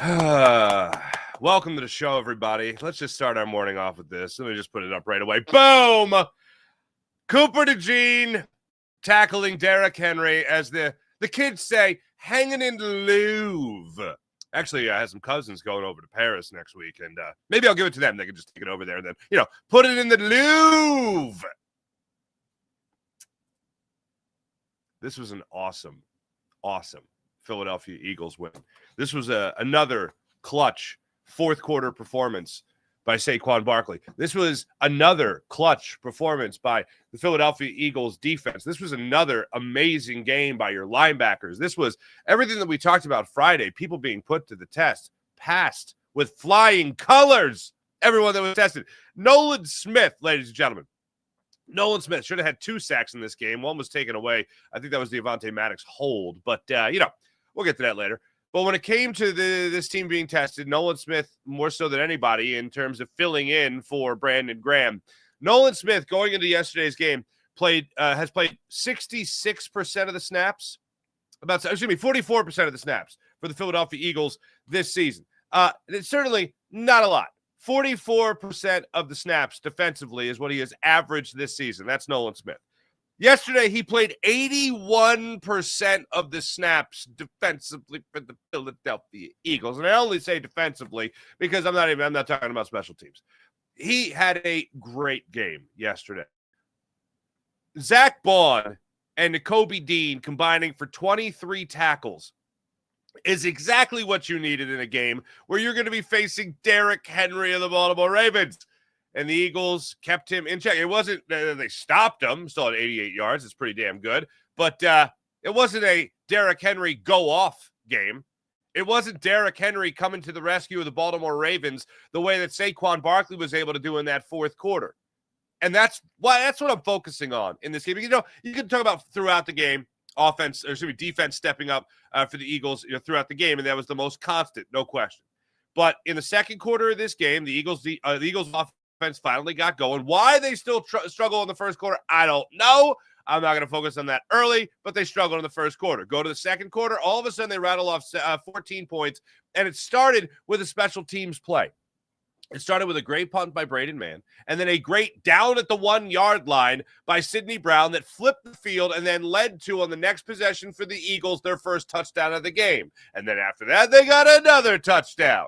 Welcome to the show, everybody. Let's just start our morning off with this. Let me just put it up right away. Boom! Cooper DeJean tackling Derrick Henry, as the kids say, hanging in the Louvre. Actually, I have some cousins going over to Paris next week, and maybe I'll give it to them. They can just take it over there and then, put it in the Louvre. This was an awesome Philadelphia Eagles win. This was another clutch fourth quarter performance by Saquon Barkley. This was another clutch performance by the Philadelphia Eagles defense. This was another amazing game by your linebackers. This was everything that we talked about Friday, people being put to the test, passed with flying colors. Everyone that was tested. Nolan Smith, ladies and gentlemen. Nolan Smith should have had 2 sacks in this game. One was taken away. I think that was the Avonte Maddox hold. But, we'll get to that later. But when it came to this team being tested, Nolan Smith, more so than anybody in terms of filling in for Brandon Graham. Nolan Smith, going into yesterday's game, has played 66% of the snaps. 44% of the snaps for the Philadelphia Eagles this season. It's certainly not a lot. 44% of the snaps defensively is what he has averaged this season. That's Nolan Smith. Yesterday, he played 81% of the snaps defensively for the Philadelphia Eagles. And I only say defensively because I'm not talking about special teams. He had a great game yesterday. Zach Bond and Nakobe Dean combining for 23 tackles is exactly what you needed in a game where you're going to be facing Derrick Henry of the Baltimore Ravens. And the Eagles kept him in check. It wasn't they stopped him, still at 88 yards. It's pretty damn good. But it wasn't a Derrick Henry go-off game. It wasn't Derrick Henry coming to the rescue of the Baltimore Ravens the way that Saquon Barkley was able to do in that fourth quarter. And that's what I'm focusing on in this game. You can talk about throughout the game, defense stepping up for the Eagles throughout the game, and that was the most constant, no question. But in the second quarter of this game, the Eagles offense finally got going. Why they still struggle in the first quarter, I don't know. I'm not going to focus on that early, but they struggled in the first quarter. Go to the second quarter, all of a sudden they rattle off 14 points, and it started with a special teams play. It started with a great punt by Braden Mann, and then a great down at the 1 yard line by Sidney Brown that flipped the field and then led to, on the next possession for the Eagles, their first touchdown of the game. And then after that, they got another touchdown.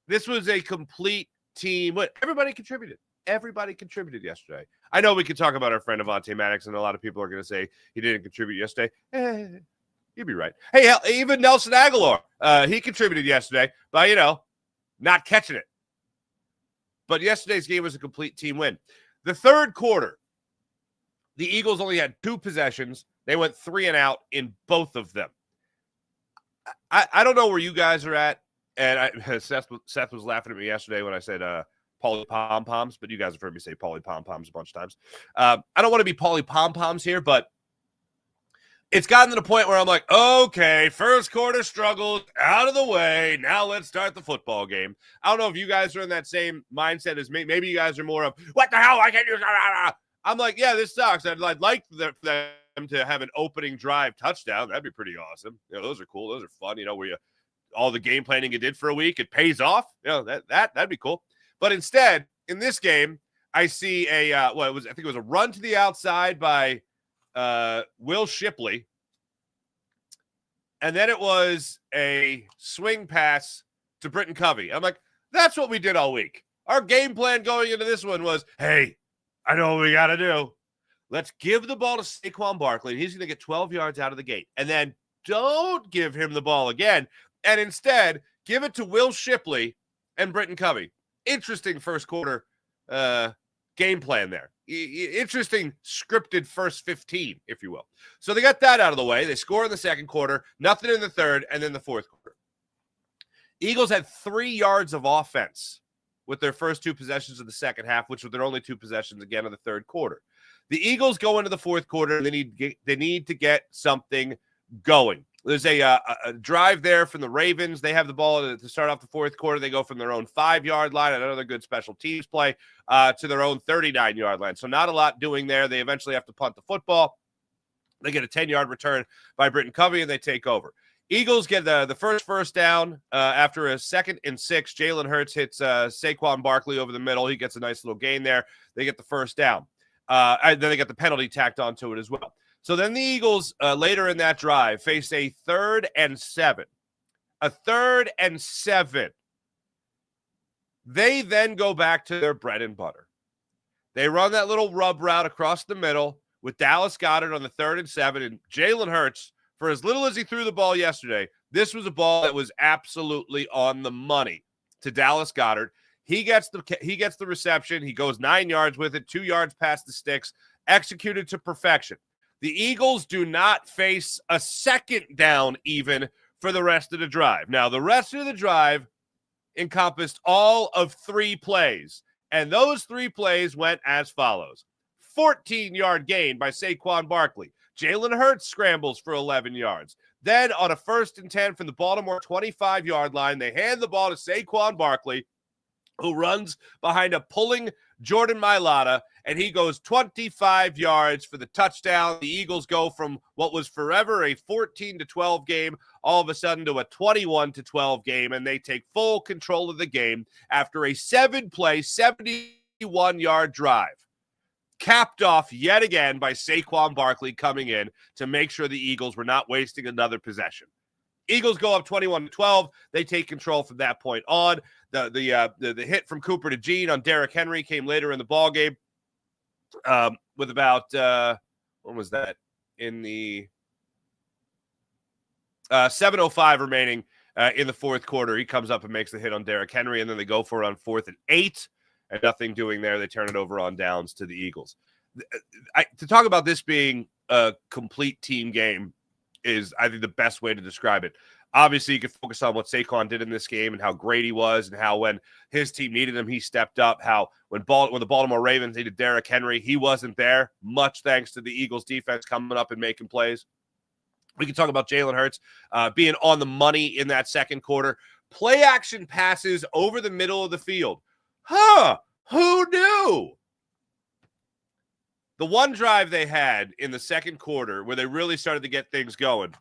This was a complete team. Everybody contributed. Everybody contributed yesterday. I know we could talk about our friend Avonte Maddox, and a lot of people are going to say he didn't contribute yesterday. You'd be right. Hey, hell, even Nelson Aguilar, he contributed yesterday by, not catching it. But yesterday's game was a complete team win. The third quarter, the Eagles only had 2 possessions. They went 3 and out in both of them. I don't know where you guys are at. And Seth was laughing at me yesterday when I said Paulie Pom-Poms, but you guys have heard me say Paulie Pom-Poms a bunch of times. I don't want to be Paulie Pom-Poms here, but it's gotten to the point where I'm like, okay, first quarter struggles out of the way. Now let's start the football game. I don't know if you guys are in that same mindset as me. Maybe you guys are more of, what the hell? I can't do that. I'm like, yeah, this sucks. I'd like them to have an opening drive touchdown. That'd be pretty awesome. Those are cool. Those are fun. Where all the game planning you did for a week, it pays off. That'd be cool. But instead, in this game, I see I think it was a run to the outside by Will Shipley. And then it was a swing pass to Britton Covey. I'm like, that's what we did all week. Our game plan going into this one was, hey, I know what we got to do. Let's give the ball to Saquon Barkley. He's going to get 12 yards out of the gate. And then don't give him the ball again. And instead, give it to Will Shipley and Britton Covey. Interesting first quarter game plan there. Interesting scripted first 15, if you will. So they got that out of the way. They score in the second quarter, nothing in the third, and then the fourth quarter. Eagles had 3 yards of offense with their first 2 possessions of the second half, which were their only 2 possessions again of the third quarter. The Eagles go into the fourth quarter, and they need to get something going. There's a drive there from the Ravens. They have the ball to start off the fourth quarter. They go from their own 5-yard line, another good special teams play, to their own 39-yard line. So not a lot doing there. They eventually have to punt the football. They get a 10-yard return by Britton Covey, and they take over. Eagles get the first down after a 2nd and 6. Jalen Hurts hits Saquon Barkley over the middle. He gets a nice little gain there. They get the first down. Then they get the penalty tacked onto it as well. So then the Eagles, later in that drive, face a 3rd and 7. A 3rd and 7. They then go back to their bread and butter. They run that little rub route across the middle with Dallas Goedert on the 3rd and 7. And Jalen Hurts, for as little as he threw the ball yesterday, this was a ball that was absolutely on the money to Dallas Goedert. He gets the reception. He goes 9 yards with it, 2 yards past the sticks, executed to perfection. The Eagles do not face a 2nd down even for the rest of the drive. Now, the rest of the drive encompassed all of 3 plays, and those 3 plays went as follows. 14-yard gain by Saquon Barkley. Jalen Hurts scrambles for 11 yards. Then on a 1st and 10 from the Baltimore 25-yard line, they hand the ball to Saquon Barkley, who runs behind a pulling Jordan Mailata, and he goes 25 yards for the touchdown. The Eagles go from what was forever a 14-12 game all of a sudden to a 21-12 game, and they take full control of the game after a 7-play, 71-yard drive, capped off yet again by Saquon Barkley coming in to make sure the Eagles were not wasting another possession. Eagles go up 21-12. They take control from that point on. The hit from Cooper to Gene on Derrick Henry came later in the ballgame with about, when was that? In the 7:05 remaining in the 4th quarter. He comes up and makes the hit on Derrick Henry, and then they go for it on 4th and 8, and nothing doing there. They turn it over on downs to the Eagles. To talk about this being a complete team game is, I think, the best way to describe it. Obviously, you can focus on what Saquon did in this game and how great he was, and how when his team needed him, he stepped up. How when the Baltimore Ravens needed Derrick Henry, he wasn't there, much thanks to the Eagles defense coming up and making plays. We can talk about Jalen Hurts being on the money in that 2nd quarter. Play action passes over the middle of the field. Who knew? The one drive they had in the 2nd quarter where they really started to get things going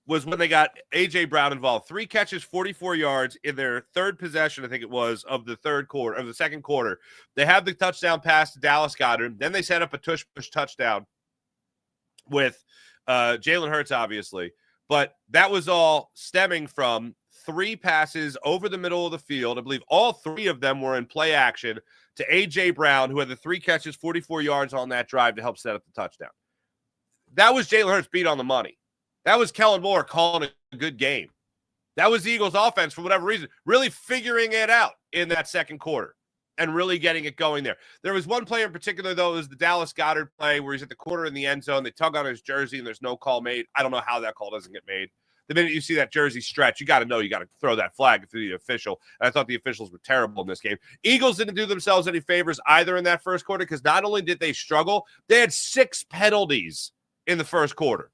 was when they got A.J. Brown involved. 3 catches, 44 yards in their 3rd possession, I think it was, of the 2nd quarter. They had the touchdown pass to Dallas Goedert. Then they set up a tush-push touchdown with Jalen Hurts, obviously. But that was all stemming from 3 passes over the middle of the field. I believe all 3 of them were in play action to A.J. Brown, who had the 3 catches, 44 yards on that drive to help set up the touchdown. That was Jalen Hurts beat on the money. That was Kellen Moore calling a good game. That was the Eagles offense, for whatever reason, really figuring it out in that 2nd quarter and really getting it going there. There was one play in particular, though. It was the Dallas Goedert play where he's at the corner in the end zone. They tug on his jersey, and there's no call made. I don't know how that call doesn't get made. The minute you see that jersey stretch, you got to know you got to throw that flag to the official. And I thought the officials were terrible in this game. Eagles didn't do themselves any favors either in that 1st quarter, because not only did they struggle, they had 6 penalties in the 1st quarter.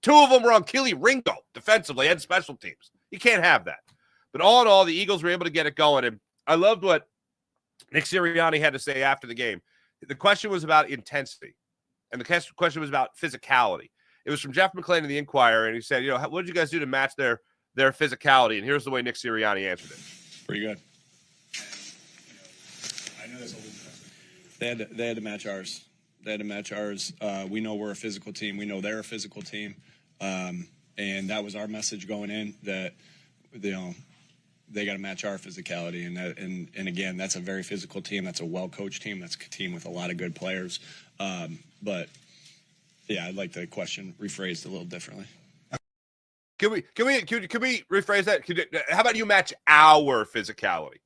2 of them were on Keely Ringo defensively and special teams. You can't have that. But all in all, the Eagles were able to get it going. And I loved what Nick Sirianni had to say after the game. The question was about intensity, and the question was about physicality. It was from Jeff McClain in the Inquirer, and he said, what did you guys do to match their physicality? And here's the way Nick Sirianni answered it. Pretty good. I know that's a little. They had to match ours. We know we're a physical team. We know they're a physical team. And that was our message going in, that they got to match our physicality. And again, that's a very physical team. That's a well-coached team. That's a team with a lot of good players. But yeah, I'd like the question rephrased a little differently. Can we rephrase that? How about you match our physicality?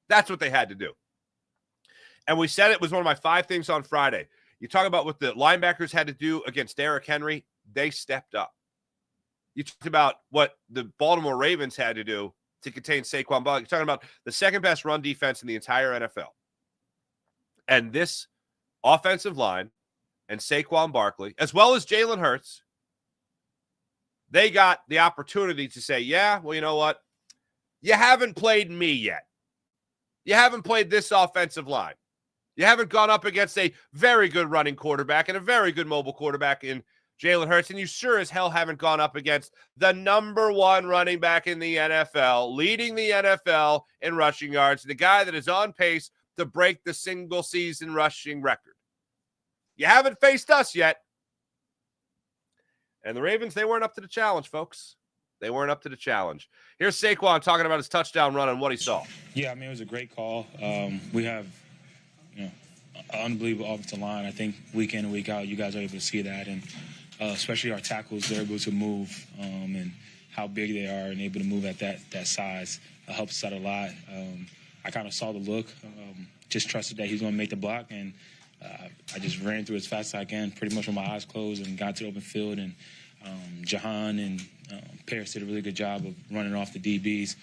That's what they had to do. And we said it was one of my 5 things on Friday. You talk about what the linebackers had to do against Derrick Henry. They stepped up. You talked about what the Baltimore Ravens had to do to contain Saquon Barkley. You're talking about the 2nd best run defense in the entire NFL. And this offensive line and Saquon Barkley, as well as Jalen Hurts, they got the opportunity to say, yeah, well, you know what? You haven't played me yet. You haven't played this offensive line. You haven't gone up against a very good running quarterback and a very good mobile quarterback in Jalen Hurts, and you sure as hell haven't gone up against the number one running back in the NFL, leading the NFL in rushing yards, the guy that is on pace to break the single season rushing record. You haven't faced us yet. And the Ravens, they weren't up to the challenge, folks. They weren't up to the challenge. Here's Saquon talking about his touchdown run and what he saw. Yeah, I mean, it was a great call. We have, an unbelievable offensive line. I think week in and week out, you guys are able to see that. And especially our tackles, they're able to move and how big they are and able to move at that size helps us out a lot. I kind of saw the look, just trusted that he was going to make the block, and I just ran through as fast as I can, pretty much with my eyes closed, and got to the open field. And Jahan and Paris did a really good job of running off the DBs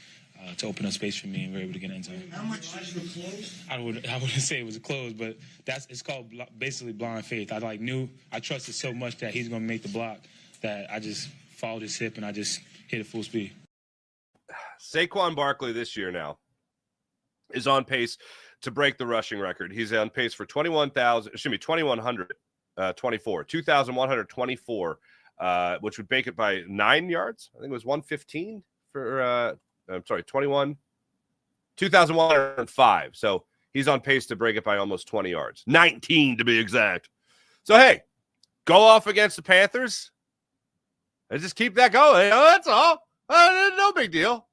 to open up space for me, and we were able to get in zone. How much was the close? I wouldn't say it was a close, but it's called basically blind faith. I trusted so much that he's going to make the block that I just followed his hip and I just hit it full speed. Saquon Barkley this year now is on pace to break the rushing record. He's on pace for 2,124, which would make it by 9 yards. I think it was 115 for, 2,105. So he's on pace to break it by almost 20 yards, 19 to be exact. So, hey, go off against the Panthers and just keep that going. That's all. No big deal.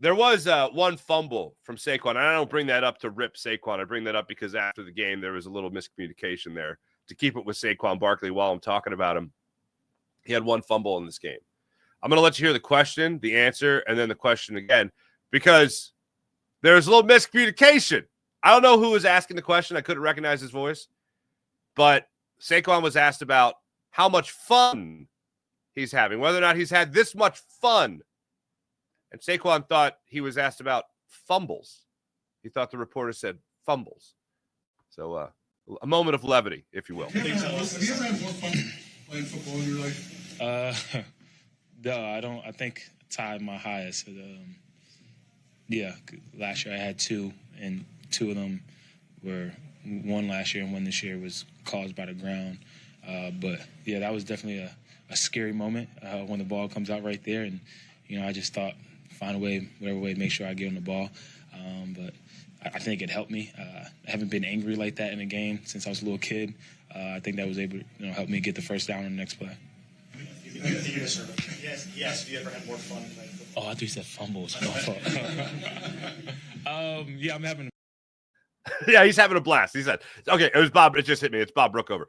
There was one fumble from Saquon, and I don't bring that up to rip Saquon. I bring that up because after the game, there was a little miscommunication there. To keep it with Saquon Barkley while I'm talking about him, he had one fumble in this game. I'm going to let you hear the question, the answer, and then the question again, because there's a little miscommunication. I don't know who was asking the question. I couldn't recognize his voice. But Saquon was asked about how much fun he's having, whether or not he's had this much fun. And Saquon thought he was asked about fumbles. He thought the reporter said fumbles. So a moment of levity, if you will. Have you ever had more fun playing football in your life? No, I don't. I think tied my highest. Last year I had two, and two of them were one last year and one this year was caused by the ground. But yeah, that was definitely a scary moment when the ball comes out right there, and I just thought find a way, whatever way, make sure I get on the ball. But I think it helped me. I haven't been angry like that in a game since I was a little kid. I think that was able to help me get the first down on the next play. Yes. Have you ever had more fun playing football? Oh, I thought you said fumbles. Yeah, I'm having. Yeah, he's having a blast. He said, "Okay, it was Bob. It just hit me. It's Bob Brookover."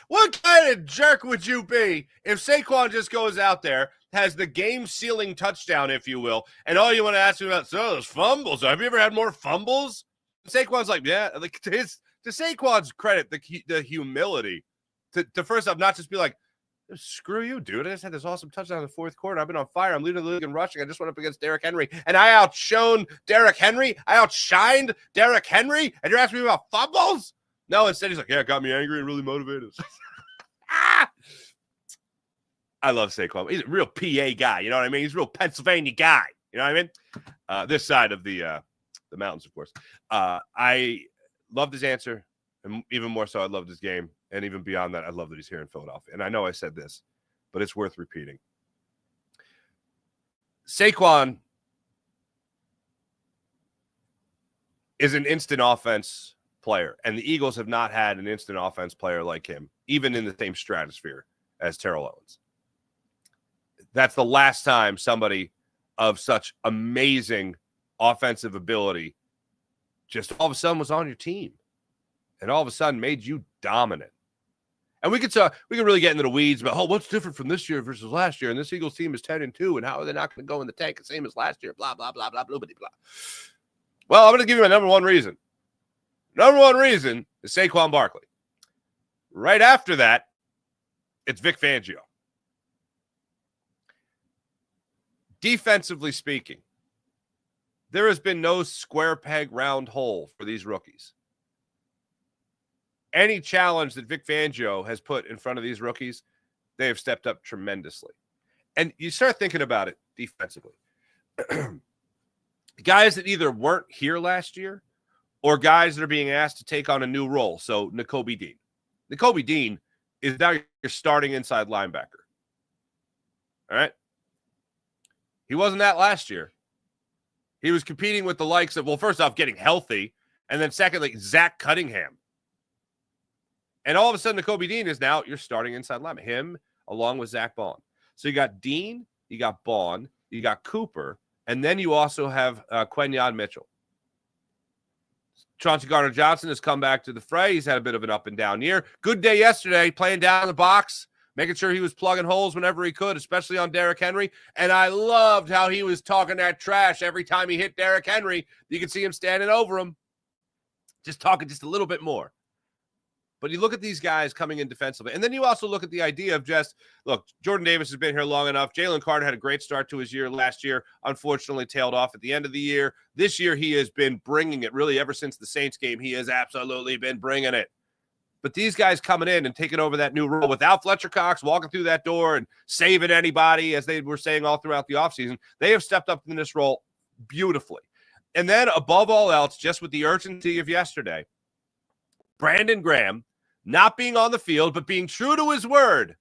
What kind of jerk would you be if Saquon just goes out there, has the game-sealing touchdown, if you will, and all you want to ask him about, those fumbles. Have you ever had more fumbles? Saquon's like, yeah. Like to Saquon's credit, the humility to first off not just be like, screw you, dude. I just had this awesome touchdown in the fourth quarter. I've been on fire. I'm leading the league in rushing. I just went up against Derrick Henry, and I outshone Derrick Henry. I outshined Derrick Henry, and you're asking me about fumbles? No, instead he's like, yeah, it got me angry and really motivated. I love Saquon. He's a real PA guy. You know what I mean? He's a real Pennsylvania guy. You know what I mean? This side of the mountains, of course. I loved his answer, and even more so, I loved his game. And even beyond that, I love that he's here in Philadelphia. And I know I said this, but it's worth repeating. Saquon is an instant offense player, and the Eagles have not had an instant offense player like him, even in the same stratosphere as Terrell Owens. That's the last time somebody of such amazing offensive ability just all of a sudden was on your team and all of a sudden made you dominant. And we could really get into the weeds about, what's different from this year versus last year? And this Eagles team is 10-2, and how are they not going to go in the tank the same as last year? Blah, blah, blah, blah, blah, blah, blah. Well, I'm going to give you my number one reason. Number one reason is Saquon Barkley. Right after that, it's Vic Fangio. Defensively speaking, there has been no square peg, round hole for these rookies. Any challenge that Vic Fangio has put in front of these rookies, they have stepped up tremendously. And you start thinking about it defensively. Guys that either weren't here last year or guys that are being asked to take on a new role. So Nakobe Dean. Nakobe Dean is now your starting inside linebacker. All right? He wasn't that last year. He was competing with the likes of, well, first off, getting healthy, and then secondly, Zach Cunningham. And all of a sudden, Nakobe Dean is now your starting inside lineman. Him along with Zach Bond. So you got Dean, you got Bond, you got Cooper, and then you also have Quenyon Mitchell. Chauncey Gardner-Johnson has come back to the fray. He's had a bit of an up and down year. Good day yesterday, playing down the box, making sure he was plugging holes whenever he could, especially on Derrick Henry. And I loved how he was talking that trash every time he hit Derrick Henry. You could see him standing over him, just talking just a little bit more. But you look at these guys coming in defensively. And then you also look at the idea of just, look, Jordan Davis has been here long enough. Jalen Carter had a great start to his year last year, unfortunately tailed off at the end of the year. This year he has been bringing it, really, ever since the Saints game. He has absolutely been bringing it. But these guys coming in and taking over that new role without Fletcher Cox walking through that door and saving anybody, as they were saying all throughout the offseason, they have stepped up in this role beautifully. And then above all else, just with the urgency of yesterday, Brandon Graham not being on the field, but being true to his word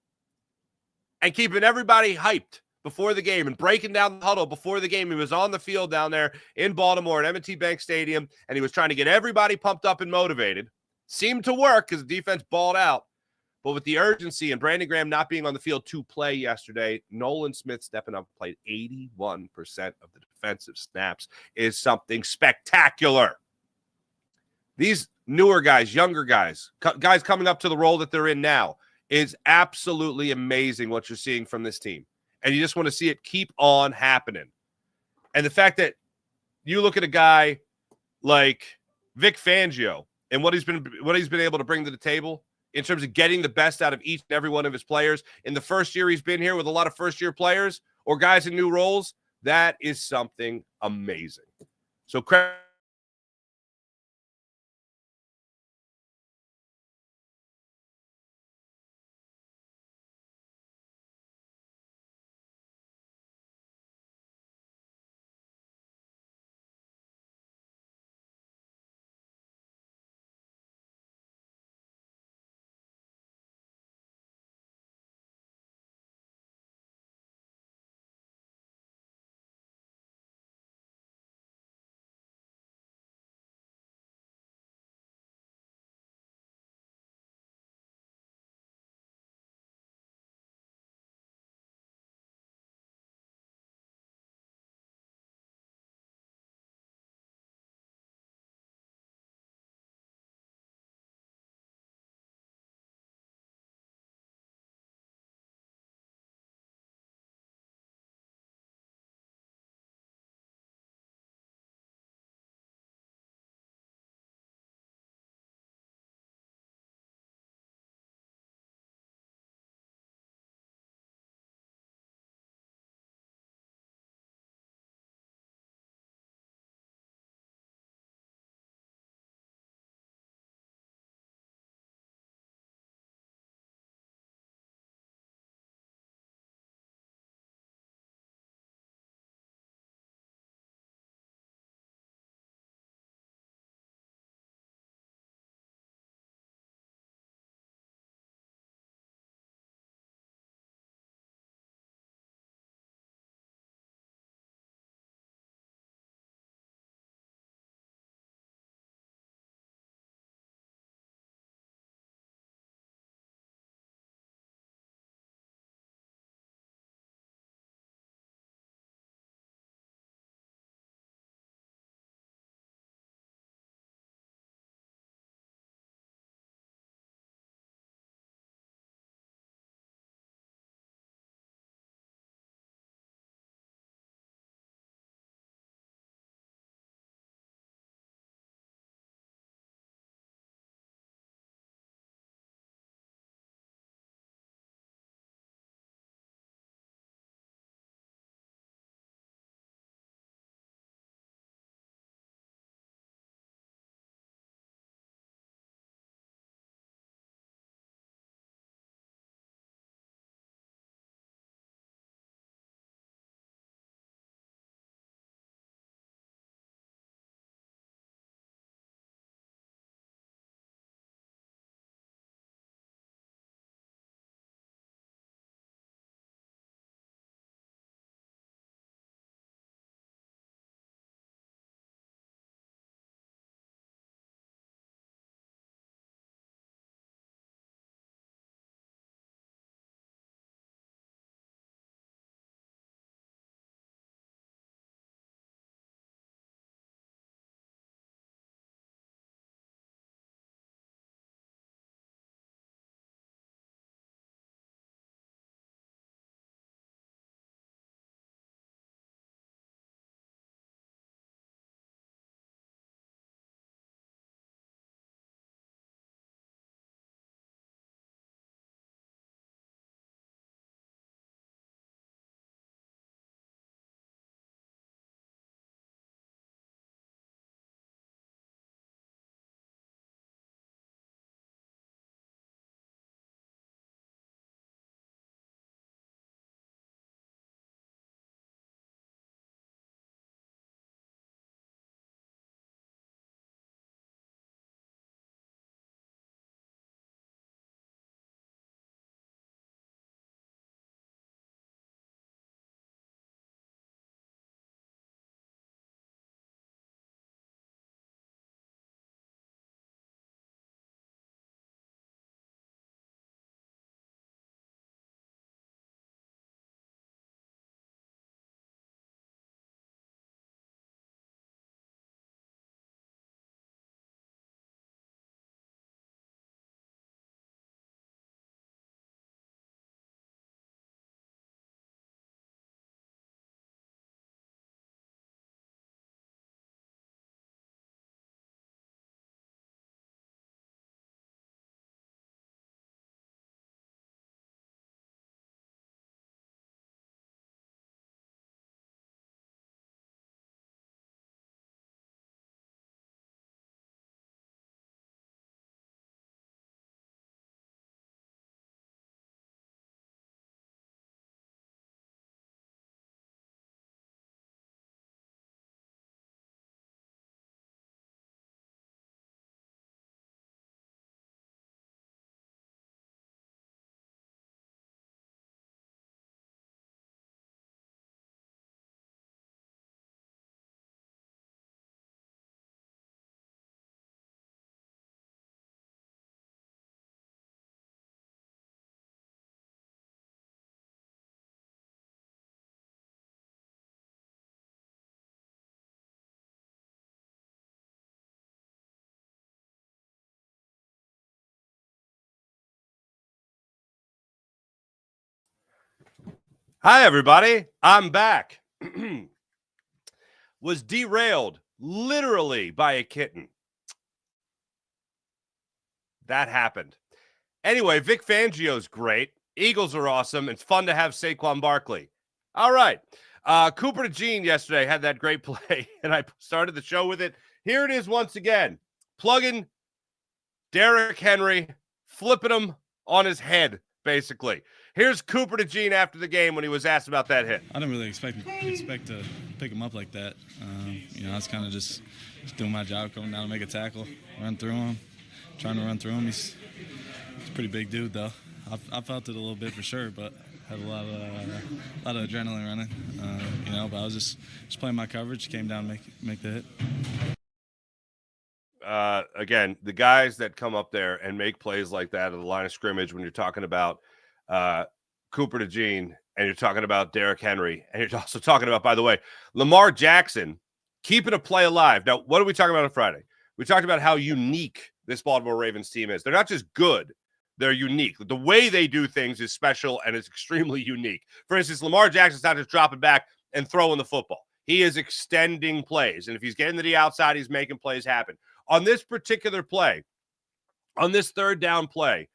and keeping everybody hyped before the game and breaking down the huddle before the game. He was on the field down there in Baltimore at M&T Bank Stadium, and he was trying to get everybody pumped up and motivated. Seemed to work because the defense balled out. But with the urgency and Brandon Graham not being on the field to play yesterday, Nolan Smith stepping up, played 81% of the defensive snaps, is something spectacular. These newer guys, younger guys, guys coming up to the role that they're in now, is absolutely amazing what you're seeing from this team. And you just want to see it keep on happening. And the fact that you look at a guy like Vic Fangio and what he's been able to bring to the table in terms of getting the best out of each and every one of his players in the first year he's been here with a lot of first-year players or guys in new roles, that is something amazing. So credit Hi, everybody. I'm back. Was derailed literally by a kitten. That happened. Anyway, Vic Fangio's great. Eagles are awesome. It's fun to have Saquon Barkley. All right. Cooper DeJean yesterday had that great play, and I started the show with it. Here it is once again. Plugging Derrick Henry, flipping him on his head, basically. Here's Cooper DeJean after the game when he was asked about that hit. I didn't really expect to pick him up like that. I was kind of just doing my job, coming down to make a tackle, run through him, trying to run through him. He's a pretty big dude, though. I felt it a little bit for sure, but had a lot of adrenaline running. But I was just playing my coverage, came down to make the hit. Again, the guys that come up there and make plays like that at the line of scrimmage when you're talking about Cooper DeJean and you're talking about Derrick Henry and you're also talking about, by the way, Lamar Jackson keeping a play alive. Now, what are we talking about on Friday? We talked about how unique this Baltimore Ravens team is. They're not just good, they're unique. The way they do things is special and it's extremely unique. For instance, Lamar Jackson's not just dropping back and throwing the football. He is extending plays. And if he's getting to the outside, he's making plays happen. On this particular play, on this third down play,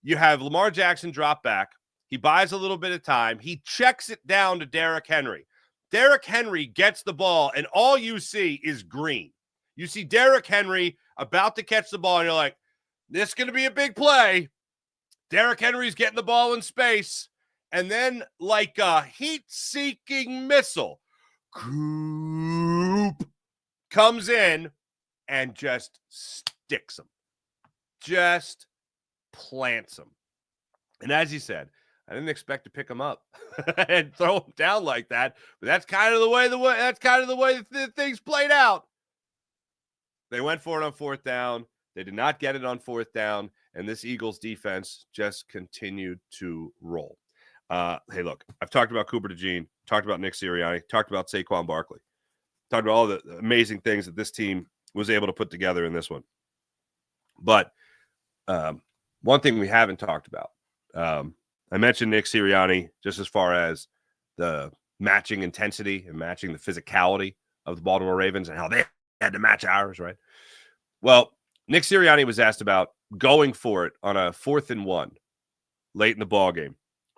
you have Lamar Jackson drop back. He buys a little bit of time. He checks it down to Derrick Henry. Derrick Henry gets the ball, and all you see is green. You see Derrick Henry about to catch the ball, and you're like, this is going to be a big play. Derrick Henry's getting the ball in space. And then, like a heat-seeking missile, Coop comes in and just sticks him. Just plants him. And as he said, I didn't expect to pick him up and throw him down like that, but that's kind of the way the things played out. They went for it on fourth down. They did not get it on fourth down, and this Eagles defense just continued to roll. Hey, look, I've talked about Cooper DeJean, talked about Nick Sirianni, talked about Saquon Barkley, talked about all the amazing things that this team was able to put together in this one. But one thing we haven't talked about, I mentioned Nick Sirianni just as far as the matching intensity and matching the physicality of the Baltimore Ravens and how they had to match ours, right? Well, Nick Sirianni was asked about going for it on a 4th and 1 late in the ball game.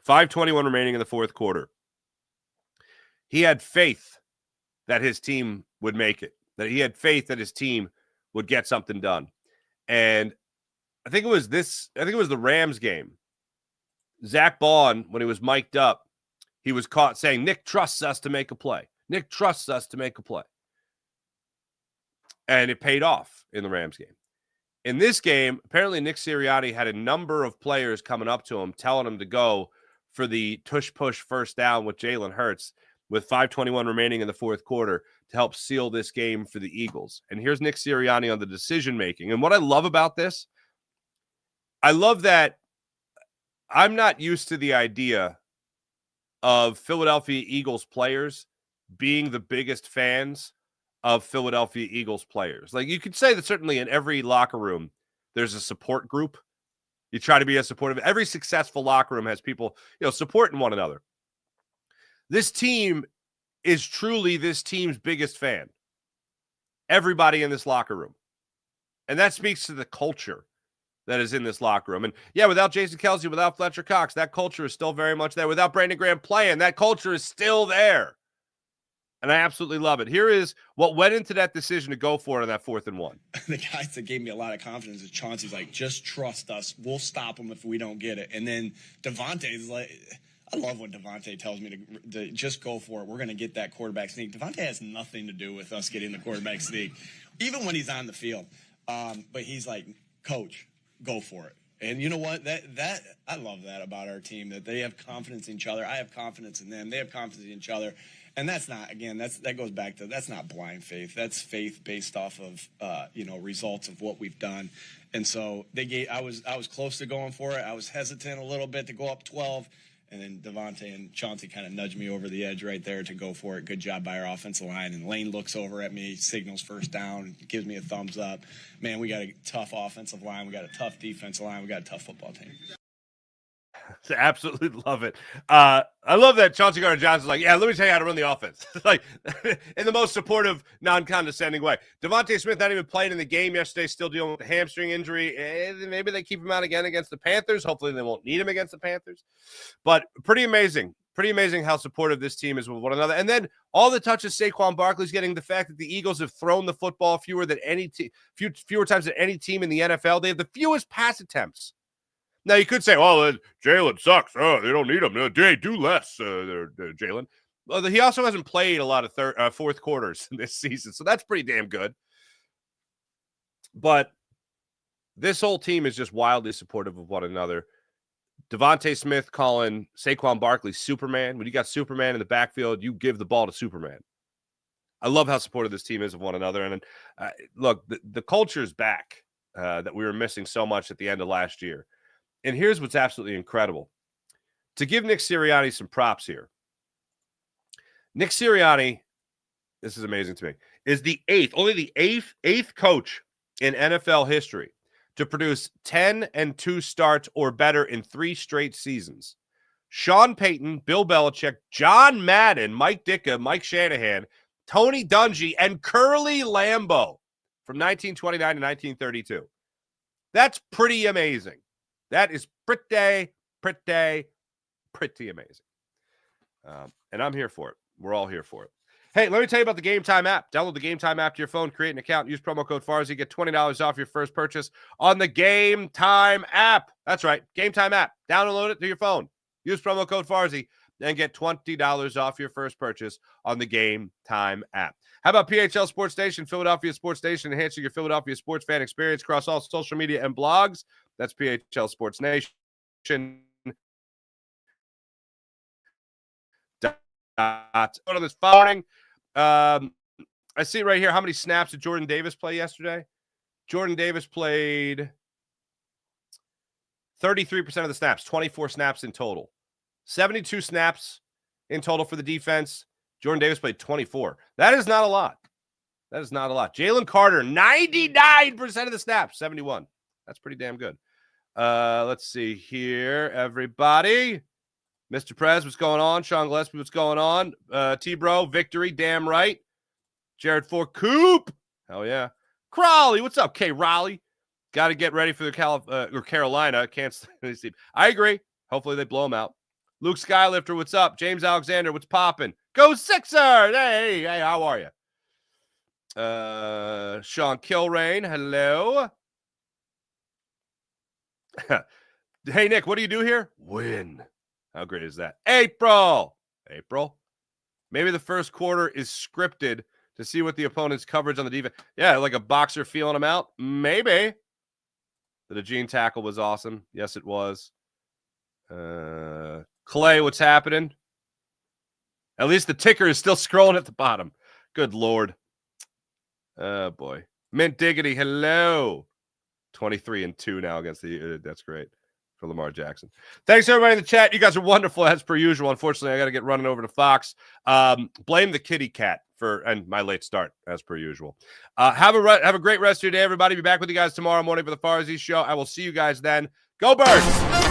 5:21 remaining in the fourth quarter. He had faith that his team would make it, that he had faith that his team would get something done. And I think it was the Rams game. Zach Baun, when he was mic'd up, he was caught saying, Nick trusts us to make a play. Nick trusts us to make a play. And it paid off in the Rams game. In this game, apparently Nick Sirianni had a number of players coming up to him, telling him to go for the tush-push first down with Jalen Hurts with 5:21 remaining in the fourth quarter to help seal this game for the Eagles. And here's Nick Sirianni on the decision-making. And what I love about this, I love that I'm not used to the idea of Philadelphia Eagles players being the biggest fans of Philadelphia Eagles players. Like, you could say that certainly in every locker room, there's a support group. You try to be as supportive. Every successful locker room has people, supporting one another. This team is truly this team's biggest fan. Everybody in this locker room. And that speaks to the culture that is in this locker room. And yeah, without Jason Kelce, without Fletcher Cox, that culture is still very much there. Without Brandon Graham playing, that culture is still there. And I absolutely love it. Here is what went into that decision to go for it on that 4th and 1. The guys that gave me a lot of confidence is Chauncey's like, just trust us. We'll stop them if we don't get it. And then Devontae's like, I love when Devontae tells me to just go for it. We're going to get that quarterback sneak. Devontae has nothing to do with us getting the quarterback sneak, even when he's on the field. But he's like, Coach, go for it. And you know what? That I love that about our team, that they have confidence in each other. I have confidence in them. They have confidence in each other. And that's not, again, that goes back to, that's not blind faith. That's faith based off of, results of what we've done. And so I was close to going for it. I was hesitant a little bit to go up 12. And then Devontae and Chauncey kind of nudged me over the edge right there to go for it. Good job by our offensive line. And Lane looks over at me, signals first down, gives me a thumbs up. Man, we got a tough offensive line. We got a tough defensive line. We got a tough football team. Absolutely love it. I love that Chauncey Gardner-Johnson's like, yeah, let me tell you how to run the offense. Like, in the most supportive, non-condescending way. Devontae Smith not even playing in the game yesterday, still dealing with the hamstring injury. Maybe they keep him out again against the Panthers. Hopefully they won't need him against the Panthers. But pretty amazing. Pretty amazing how supportive this team is with one another. And then all the touches Saquon Barkley's getting, the fact that the Eagles have thrown the football fewer times than any team in the NFL. They have the fewest pass attempts. Now, you could say, well, Jalen sucks. Oh, they don't need him. They do less, Jalen. Well, he also hasn't played a lot of fourth quarters this season, so that's pretty damn good. But this whole team is just wildly supportive of one another. Devontae Smith calling Saquon Barkley Superman. When you got Superman in the backfield, you give the ball to Superman. I love how supportive this team is of one another. And look, the culture is back that we were missing so much at the end of last year. And here's what's absolutely incredible. To give Nick Sirianni some props here. Nick Sirianni, this is amazing to me, is the eighth coach in NFL history to produce 10-2 starts or better in 3 straight seasons. Sean Payton, Bill Belichick, John Madden, Mike Ditka, Mike Shanahan, Tony Dungy, and Curly Lambeau from 1929 to 1932. That's pretty amazing. That is pretty amazing. And I'm here for it. We're all here for it. Hey, let me tell you about the Game Time app. Download the Game Time app to your phone, create an account, use promo code Farzy, get $20 off your first purchase on the Game Time app. That's right, Game Time app. Download it to your phone. Use promo code Farzy and get $20 off your first purchase on the Game Time app. How about PHL Sports Station, Philadelphia Sports Station, enhancing your Philadelphia sports fan experience across all social media and blogs? That's PHL Sports Nation. On this morning, I see right here how many snaps did Jordan Davis play yesterday. Jordan Davis played 33% of the snaps, 24 snaps in total. 72 snaps in total for the defense. Jordan Davis played 24. That is not a lot. That is not a lot. Jalen Carter, 99% of the snaps, 71. That's pretty damn good. Let's see here, everybody. Mr. Prez, what's going on? Sean Gillespie, what's going on? T-Bro, victory, damn right. Jared Ford, Coop. Hell yeah. Crawley, what's up? K. Raleigh. Got to get ready for the Carolina. Can't sleep. I agree. Hopefully they blow them out. Luke Skylifter, what's up? James Alexander, what's popping? Go Sixers! Hey, how are you? Sean Kilrain, hello. Hey, Nick, what do you do here? Win. How great is that? April. Maybe the first quarter is scripted to see what the opponent's coverage on the defense. Yeah, like a boxer feeling them out. Maybe. The DeJean tackle was awesome. Yes, it was. Clay, what's happening? At least the ticker is still scrolling at the bottom. Good Lord. Oh, boy. Mint Diggity, hello. 23-2 now against the that's great. For Lamar Jackson. Thanks, everybody in the chat. You guys are wonderful, as per usual. Unfortunately, I got to get running over to Fox. Blame the kitty cat and my late start, as per usual. Have a great rest of your day, everybody. Be back with you guys tomorrow morning for the Farzy Show. I will see you guys then. Go Birds!